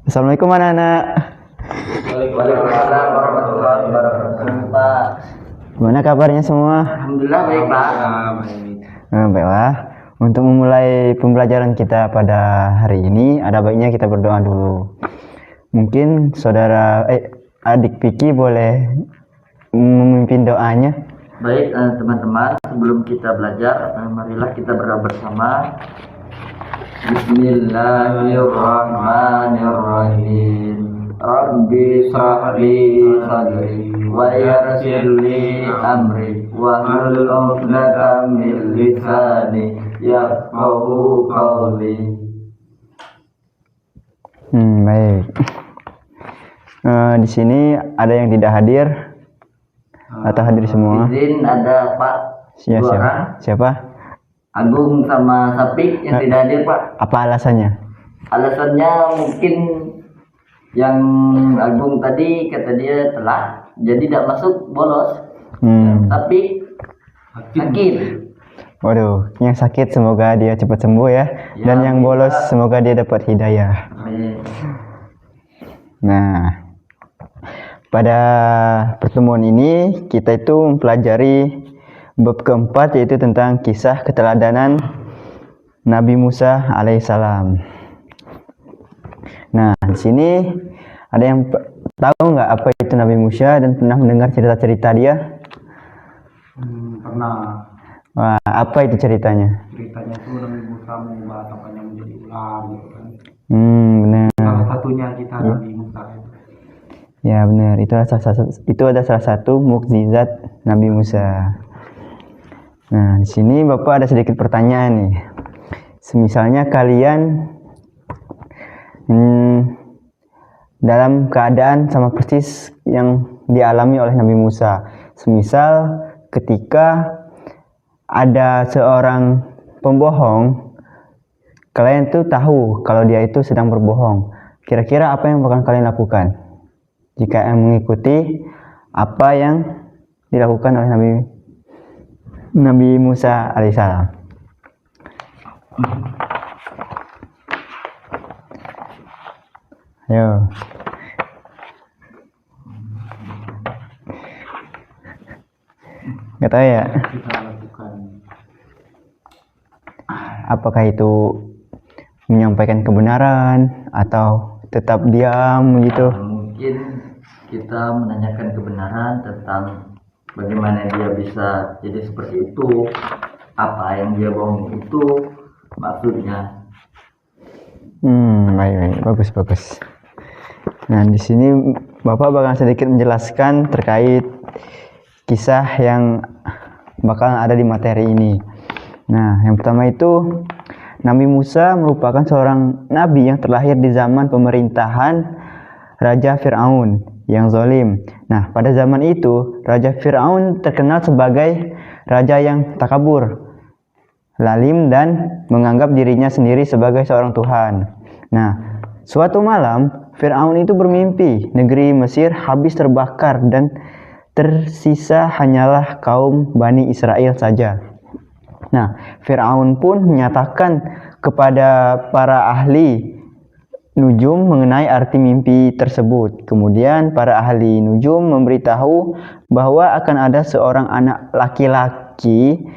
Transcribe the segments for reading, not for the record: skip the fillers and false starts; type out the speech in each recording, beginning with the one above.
Assalamualaikum anak-anak. Waalaikumsalam warahmatullahi wabarakatuh, Pak. Gimana kabarnya semua? Alhamdulillah baik, Pak. Baiklah. Untuk memulai pembelajaran kita pada hari ini, ada baiknya kita berdoa dulu. Mungkin adik Piki boleh memimpin doanya. Baik, teman-teman, sebelum kita belajar, marilah kita berdoa bersama. Bismillahirrahmanirrahim. Rabbi shrahli sadri wa yassir li amri wahlul 'uqdatam min lisani yafqahu qawli. Baik. Di sini ada yang tidak hadir atau hadir semua? Izin ada Pak. Siapa? Agung sama Sapik yang tidak hadir, Pak. Apa alasannya? Alasannya mungkin yang Agung tadi kata dia telat, jadi tidak masuk, bolos. Tapi sakit. Waduh, yang sakit semoga dia cepat sembuh ya. Dan yang bolos semoga dia dapat hidayah. Nah, pada pertemuan ini kita itu mempelajari bab keempat, yaitu tentang kisah keteladanan Nabi Musa alaihissalam. Nah, di sini ada yang tahu nggak apa itu Nabi Musa dan pernah mendengar cerita-cerita dia? Pernah. Wah, apa itu ceritanya? Ceritanya itu Nabi Musa mengubah tongkatnya menjadi ular gitu kan. Benar. Salah satunya kita Nabi Musa itu. Ya benar, itu ada salah satu mukjizat Nabi Musa. Nah, di sini Bapak ada sedikit pertanyaan nih. Semisalnya kalian dalam keadaan sama persis yang dialami oleh Nabi Musa. Semisal ketika ada seorang pembohong, kalian tuh tahu kalau dia itu sedang berbohong. Kira-kira apa yang bakal kalian lakukan jika yang mengikuti apa yang dilakukan oleh Nabi Musa alaihissalam? Ayo. Gak tahu ya. Kita lakukan. Apakah itu menyampaikan kebenaran atau tetap diam gitu? Mungkin kita menanyakan kebenaran tentang bagaimana dia bisa jadi seperti itu, apa yang dia bohong itu maksudnya. Baik, bagus. Nah, di sini Bapak bakal sedikit menjelaskan terkait kisah yang bakal ada di materi ini. Nah, yang pertama itu Nabi Musa merupakan seorang nabi yang terlahir di zaman pemerintahan Raja Fir'aun yang zalim. Nah, pada zaman itu Raja Fir'aun terkenal sebagai raja yang takabur, lalim, dan menganggap dirinya sendiri sebagai seorang Tuhan. Nah, suatu malam Fir'aun itu bermimpi negeri Mesir habis terbakar dan tersisa hanyalah kaum Bani Israel saja. Nah, Fir'aun pun menyatakan kepada para ahli nujum mengenai arti mimpi tersebut. Kemudian para ahli nujum memberitahu bahwa akan ada seorang anak laki-laki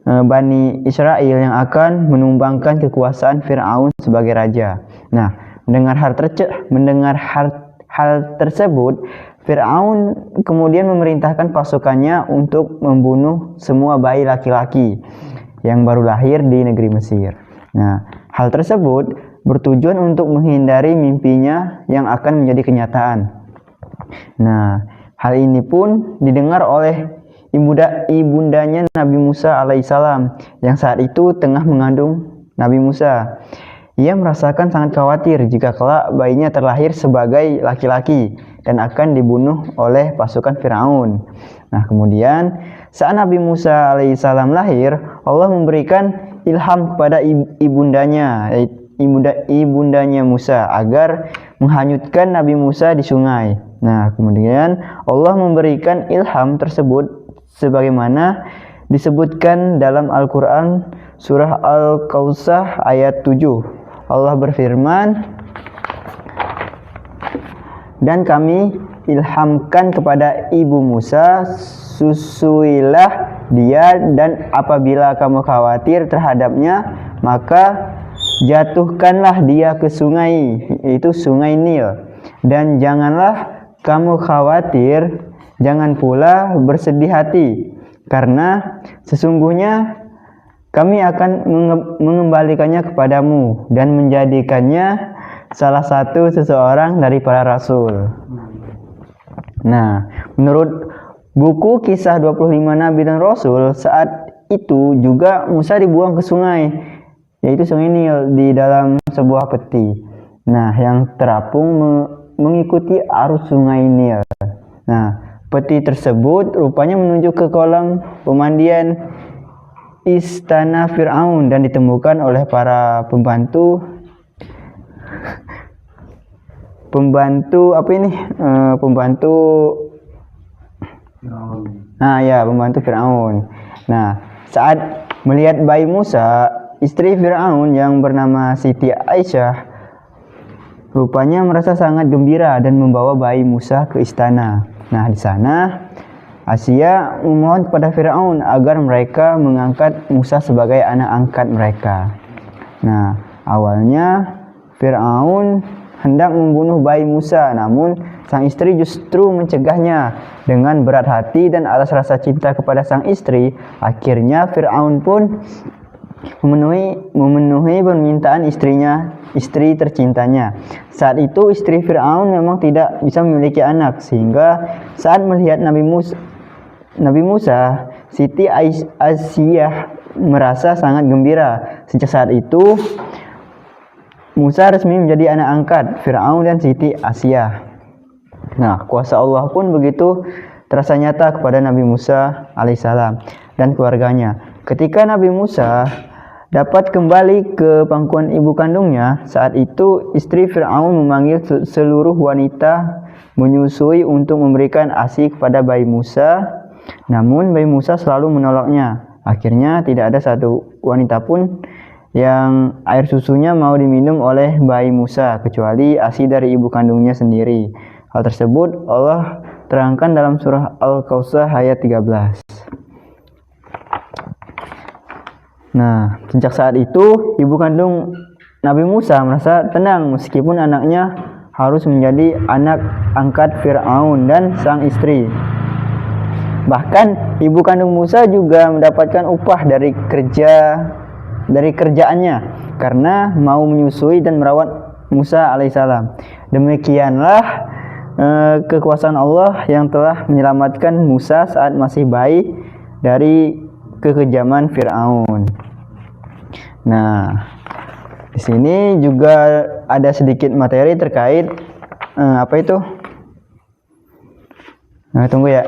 Bani Israel yang akan menumbangkan kekuasaan Fir'aun sebagai raja. Nah, mendengar hal tersebut, Fir'aun kemudian memerintahkan pasukannya untuk membunuh semua bayi laki-laki yang baru lahir di negeri Mesir. Nah, hal tersebut bertujuan untuk menghindari mimpinya yang akan menjadi kenyataan. Nah, hal ini pun didengar oleh ibundanya Nabi Musa alaihissalam yang saat itu tengah mengandung Nabi Musa. Ia merasakan sangat khawatir jika kelak bayinya terlahir sebagai laki-laki dan akan dibunuh oleh pasukan Fir'aun. Nah, kemudian saat Nabi Musa alaihissalam lahir, Allah memberikan ilham kepada ibundanya Musa agar menghanyutkan Nabi Musa di sungai. Nah, kemudian Allah memberikan ilham tersebut sebagaimana disebutkan dalam Al-Quran surah Al-Kautsar ayat 7. Allah berfirman, dan kami ilhamkan kepada ibu Musa, susuilah dia, dan apabila kamu khawatir terhadapnya, maka jatuhkanlah dia ke sungai, yaitu sungai Nil. Dan janganlah kamu khawatir, jangan pula bersedih hati, karena sesungguhnya kami akan mengembalikannya kepadamu dan menjadikannya salah satu seseorang dari para rasul. Nah, menurut buku Kisah 25 Nabi dan Rasul, saat itu juga Musa dibuang ke sungai, yaitu sungai Nil, di dalam sebuah peti. Nah, yang terapung mengikuti arus sungai Nil. Nah, peti tersebut rupanya menuju ke kolam pemandian istana Fir'aun dan ditemukan oleh para pembantu Fir'aun. Nah, saat melihat bayi Musa, istri Fir'aun yang bernama Siti Aisyah rupanya merasa sangat gembira dan membawa bayi Musa ke istana. Nah, di sana Asia memohon kepada Fir'aun agar mereka mengangkat Musa sebagai anak angkat mereka. Nah, awalnya Fir'aun hendak membunuh bayi Musa, namun sang istri justru mencegahnya. Dengan berat hati dan atas rasa cinta kepada sang istri, akhirnya Fir'aun pun memenuhi permintaan istri tercintanya. Saat itu istri Fir'aun memang tidak bisa memiliki anak, sehingga saat melihat Nabi Musa, Siti Aisyah merasa sangat gembira. Sejak saat itu Musa resmi menjadi anak angkat Fir'aun dan Siti Aisyah. Nah, kuasa Allah pun begitu terasa nyata kepada Nabi Musa alaihissalam dan keluarganya. Ketika Nabi Musa dapat kembali ke pangkuan ibu kandungnya, saat itu istri Fir'aun memanggil seluruh wanita menyusui untuk memberikan ASI kepada bayi Musa. Namun bayi Musa selalu menolaknya. Akhirnya tidak ada satu wanita pun yang air susunya mau diminum oleh bayi Musa, kecuali ASI dari ibu kandungnya sendiri. Hal tersebut Allah terangkan dalam surah Al-Kautsar ayat 13. Nah, sejak saat itu ibu kandung Nabi Musa merasa tenang meskipun anaknya harus menjadi anak angkat Fir'aun dan sang istri. Bahkan ibu kandung Musa juga mendapatkan upah dari kerjaannya karena mau menyusui dan merawat Musa alaihissalam. Demikianlah kekuasaan Allah yang telah menyelamatkan Musa saat masih bayi dari kekejaman Fir'aun. Nah, di sini juga ada sedikit materi terkait apa itu? Nah, tunggu ya.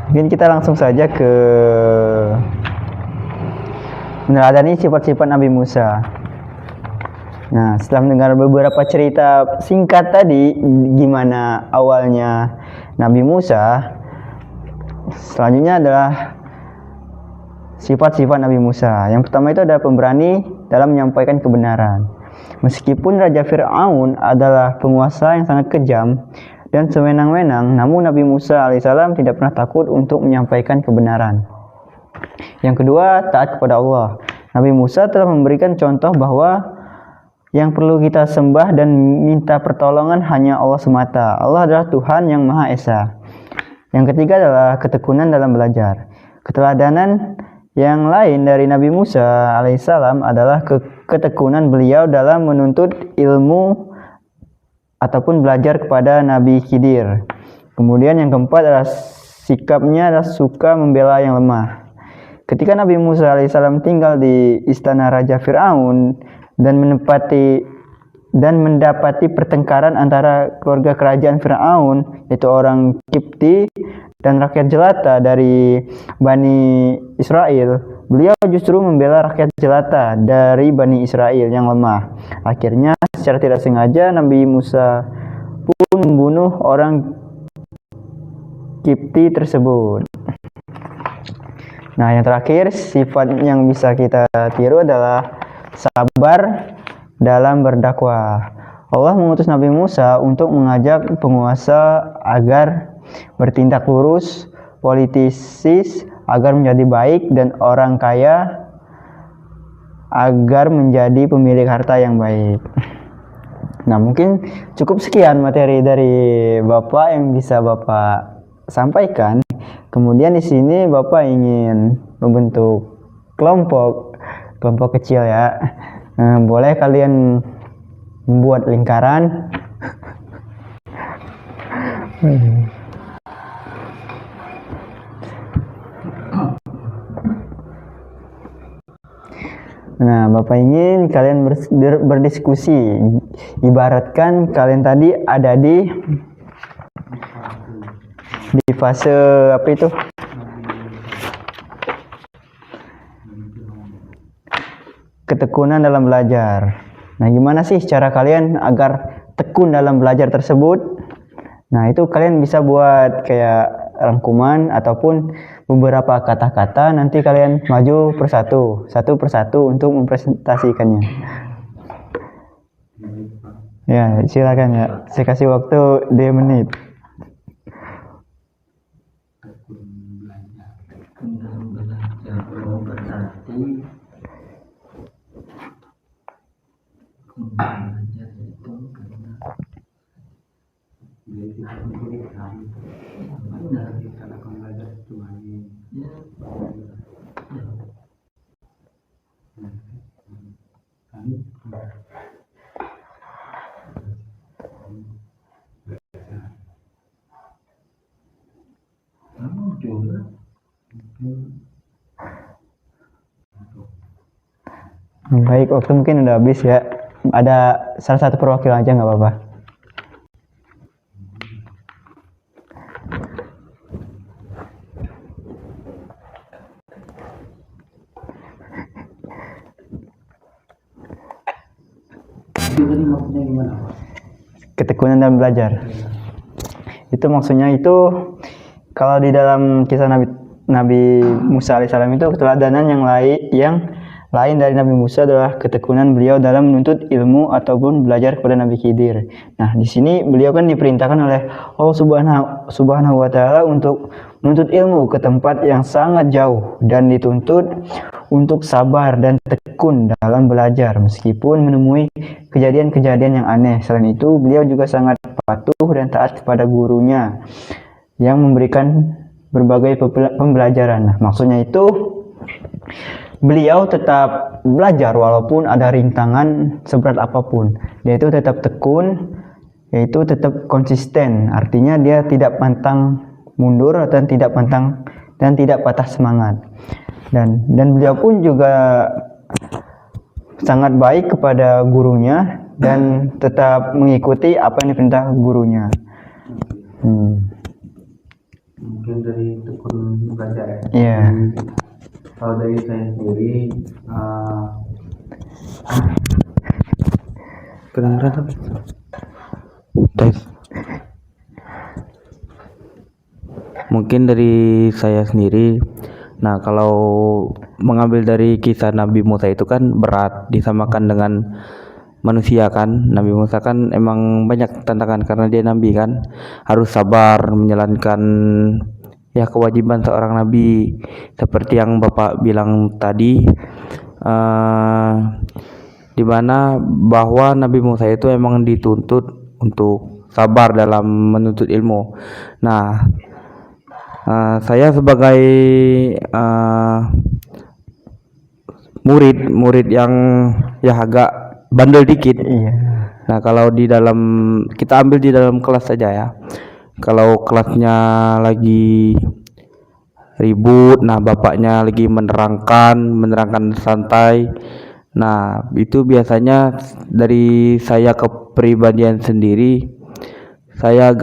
Mungkin kita langsung saja ke meneladani sifat-sifat Nabi Musa. Nah, setelah mendengar beberapa cerita singkat tadi gimana awalnya Nabi Musa, selanjutnya adalah sifat-sifat Nabi Musa. Yang pertama itu ada pemberani dalam menyampaikan kebenaran. Meskipun Raja Fir'aun adalah penguasa yang sangat kejam dan sewenang-wenang, namun Nabi Musa alaihissalam tidak pernah takut untuk menyampaikan kebenaran. Yang kedua, taat kepada Allah. Nabi Musa telah memberikan contoh bahwa yang perlu kita sembah dan minta pertolongan hanya Allah semata. Allah adalah Tuhan yang Maha Esa. Yang ketiga adalah ketekunan dalam belajar. Keteladanan yang lain dari Nabi Musa alaihissalam adalah ketekunan beliau dalam menuntut ilmu ataupun belajar kepada Nabi Khidir. Kemudian yang keempat adalah sikapnya adalah suka membela yang lemah. Ketika Nabi Musa alaihissalam tinggal di istana Raja Fir'aun dan mendapati pertengkaran antara keluarga kerajaan Fir'aun, yaitu orang Kipti dan rakyat jelata dari Bani Israel, beliau justru membela rakyat jelata dari Bani Israel yang lemah. Akhirnya secara tidak sengaja Nabi Musa pun membunuh orang Kipti tersebut. Nah, yang terakhir sifat yang bisa kita tiru adalah sabar dalam berdakwah. Allah mengutus Nabi Musa untuk mengajak penguasa agar bertindak lurus, politisis agar menjadi baik, dan orang kaya agar menjadi pemilik harta yang baik. Nah, mungkin cukup sekian materi dari Bapak yang bisa Bapak sampaikan. Kemudian di sini Bapak ingin membentuk kelompok kecil ya. Boleh kalian membuat lingkaran. Nah, Bapak ingin kalian berdiskusi. Ibaratkan kalian tadi ada di fase apa itu? Ketekunan dalam belajar. Nah, gimana sih cara kalian agar tekun dalam belajar tersebut? Nah, itu kalian bisa buat kayak rangkuman ataupun beberapa kata-kata, nanti kalian maju satu persatu untuk mempresentasikannya. Ya, silakan ya. Saya kasih waktu 2 menit. Baik, waktu mungkin udah habis ya. Ada salah satu perwakilan aja nggak apa-apa. Ketekunan dalam belajar. Itu maksudnya itu kalau di dalam kisah Nabi Musa alaihissalam itu keteladanan yang lain dari Nabi Musa adalah ketekunan beliau dalam menuntut ilmu ataupun belajar kepada Nabi Khidir. Nah, di sini beliau kan diperintahkan oleh Allah Subhanahu wa taala untuk menuntut ilmu ke tempat yang sangat jauh dan dituntut untuk sabar dan tekun dalam belajar meskipun menemui kejadian-kejadian yang aneh. Selain itu, beliau juga sangat patuh dan taat kepada gurunya yang memberikan berbagai pembelajaran. Nah, maksudnya itu beliau tetap belajar walaupun ada rintangan seberat apapun. Dia itu tetap tekun, yaitu tetap konsisten. Artinya dia tidak pantang mundur dan tidak patah semangat. Dan beliau pun juga sangat baik kepada gurunya dan tetap mengikuti apa yang diperintah gurunya. Mungkin dari tekun belajar ya. Iya. Kalau dari saya sendiri, kedengeran apa? Mungkin dari saya sendiri, nah kalau mengambil dari kisah Nabi Musa itu kan berat disamakan dengan manusia kan. Nabi Musa kan emang banyak tantangan karena dia nabi kan, harus sabar menjalankan ya kewajiban seorang nabi seperti yang Bapak bilang tadi, di mana bahwa Nabi Musa itu emang dituntut untuk sabar dalam menuntut ilmu. Nah, saya sebagai murid yang ya agak bandel dikit. Iya. Nah, kalau di dalam kita ambil di dalam kelas saja ya. Kalau kelasnya lagi ribut, nah bapaknya lagi menerangkan santai. Nah, itu biasanya dari saya kepribadian sendiri, saya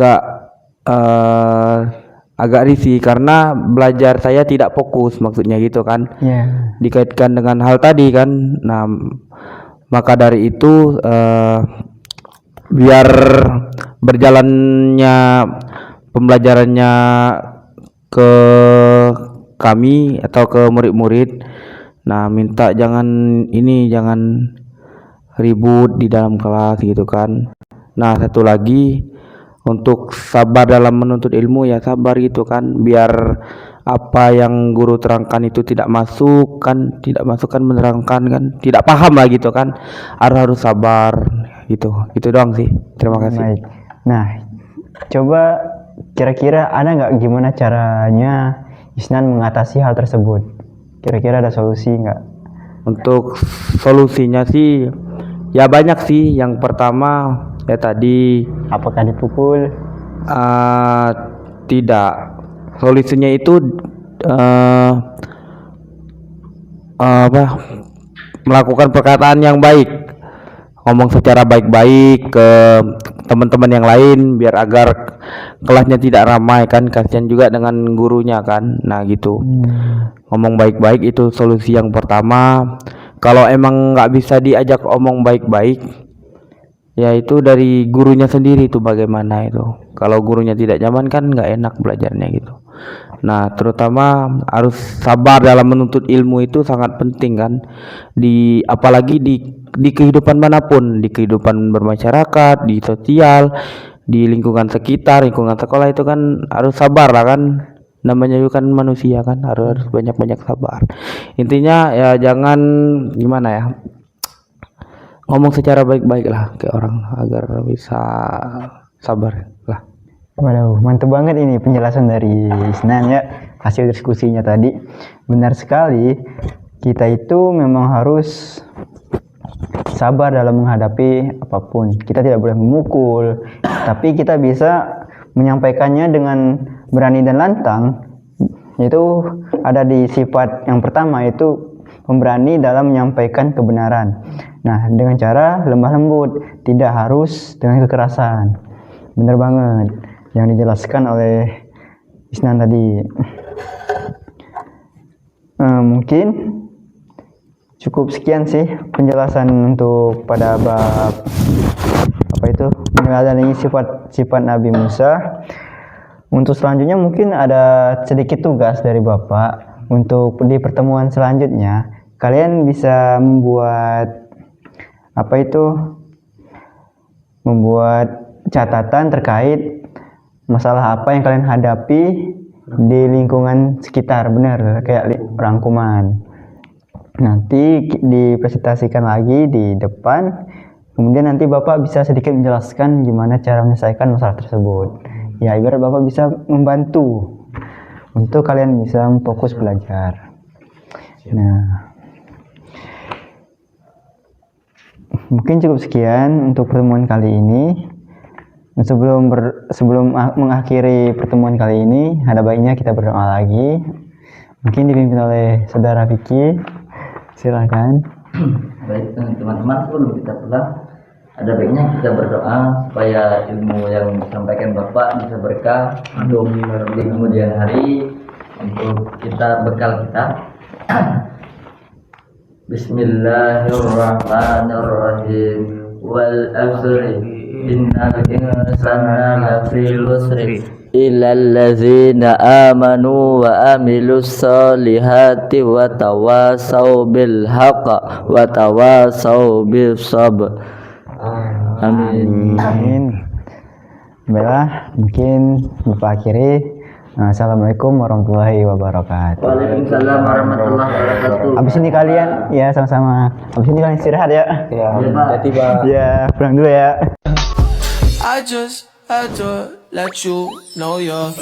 agak risih karena belajar saya tidak fokus, maksudnya gitu kan. Yeah. Dikaitkan dengan hal tadi kan. Nah, maka dari itu biar berjalannya pembelajarannya ke kami atau ke murid-murid, nah minta jangan ribut di dalam kelas gitu kan. Nah, satu lagi untuk sabar dalam menuntut ilmu, ya sabar gitu kan, biar apa yang guru terangkan itu tidak masuk kan, menerangkan kan, tidak paham lah gitu kan, harus sabar gitu. Gitu doang sih, terima kasih. Baik. Nah, coba kira-kira ada nggak gimana caranya Isnan mengatasi hal tersebut? Kira-kira ada solusi nggak? Untuk solusinya sih ya banyak sih. Yang pertama ya tadi, Apakah dipukul? tidak, solusinya itu apa, melakukan perkataan yang baik, ngomong secara baik-baik ke teman-teman yang lain biar agar kelasnya tidak ramai kan, kasihan juga dengan gurunya kan. Nah gitu, ngomong baik-baik itu solusi yang pertama. Kalau emang nggak bisa diajak omong baik-baik, ya itu dari gurunya sendiri itu bagaimana itu. Kalau gurunya tidak nyaman kan nggak enak belajarnya gitu. Nah, terutama harus sabar dalam menuntut ilmu itu sangat penting kan. Apalagi di kehidupan manapun, di kehidupan bermasyarakat, di sosial, di lingkungan sekitar, lingkungan sekolah itu kan harus sabar lah kan. Namanya juga kan manusia kan, harus banyak-banyak sabar. Intinya ya jangan gimana ya, ngomong secara baik-baik lah ke orang agar bisa sabar lah. Waduh, mantep banget ini penjelasan dari Isnan ya, hasil diskusinya tadi. Benar sekali, kita itu memang harus sabar dalam menghadapi apapun. Kita tidak boleh memukul, tapi kita bisa menyampaikannya dengan berani dan lantang. Itu ada di sifat yang pertama, itu pemberani dalam menyampaikan kebenaran. Nah, dengan cara lemah lembut, tidak harus dengan kekerasan. Benar banget yang dijelaskan oleh Isnan tadi. Mungkin cukup sekian sih penjelasan untuk pada bab apa itu, meneladani sifat Nabi Musa. Untuk selanjutnya mungkin ada sedikit tugas dari Bapak untuk di pertemuan selanjutnya. Kalian bisa membuat catatan terkait masalah apa yang kalian hadapi di lingkungan sekitar, benar kayak rangkuman. Nanti dipresentasikan lagi di depan, kemudian nanti Bapak bisa sedikit menjelaskan gimana cara menyelesaikan masalah tersebut. Ya, ibarat Bapak bisa membantu untuk kalian bisa fokus belajar. Nah, mungkin cukup sekian untuk pertemuan kali ini. Sebelum mengakhiri pertemuan kali ini, ada baiknya kita berdoa lagi. Mungkin dipimpin oleh Saudara Vicky. Silakan. Baik teman-teman, sebelum kita pulang, ada baiknya kita berdoa supaya ilmu yang disampaikan Bapak bisa berkah untuk di kemudian hari, untuk kita bekal kita. Bismillahirrahmanirrahim. Wal asri innal insana lafi khusr illal ladzina amanu wa amilus solihati wa tawasau bil haqq wa tawasau bis sabr. Amin. Amin. Baiklah, mungkin Bapak akhiri. Assalamualaikum warahmatullahi wabarakatuh. Waalaikumsalam warahmatullahi wabarakatuh. Abis ini kalian ya sama-sama. Abis ini kalian istirahat ya. Ya, Pak. jadi Pak. Ya, pulang dulu ya. I just had to let you know you're